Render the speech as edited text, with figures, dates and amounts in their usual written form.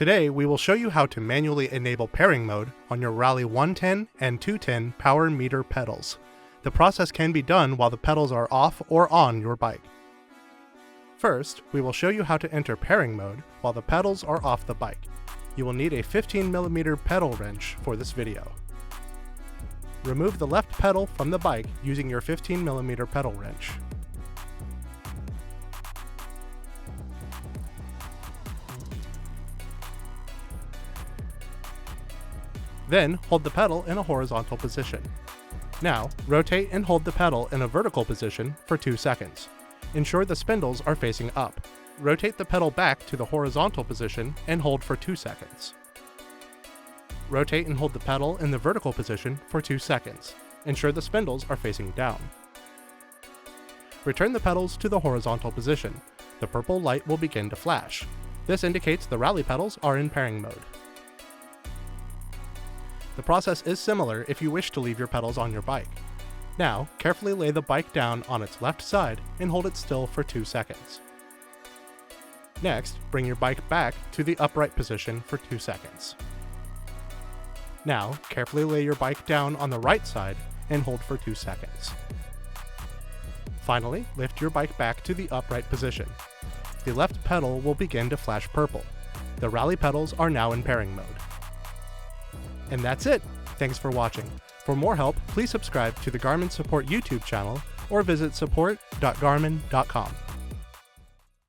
Today, we will show you how to manually enable pairing mode on your Rally 110 and 210 power meter pedals. The process can be done while the pedals are off or on your bike. First, we will show you how to enter pairing mode while the pedals are off the bike. You will need a 15mm pedal wrench for this video. Remove the left pedal from the bike using your 15mm pedal wrench. Then, hold the pedal in a horizontal position. Now, rotate and hold the pedal in a vertical position for 2 seconds. Ensure the spindles are facing up. Rotate the pedal back to the horizontal position and hold for 2 seconds. Rotate and hold the pedal in the vertical position for 2 seconds. Ensure the spindles are facing down. Return the pedals to the horizontal position. The purple light will begin to flash. This indicates the Rally pedals are in pairing mode. The process is similar if you wish to leave your pedals on your bike. Now, carefully lay the bike down on its left side and hold it still for 2 seconds. Next, bring your bike back to the upright position for 2 seconds. Now, carefully lay your bike down on the right side and hold for 2 seconds. Finally, lift your bike back to the upright position. The left pedal will begin to flash purple. The Rally pedals are now in pairing mode. And that's it! Thanks for watching. For more help, please subscribe to the Garmin Support YouTube channel or visit support.garmin.com.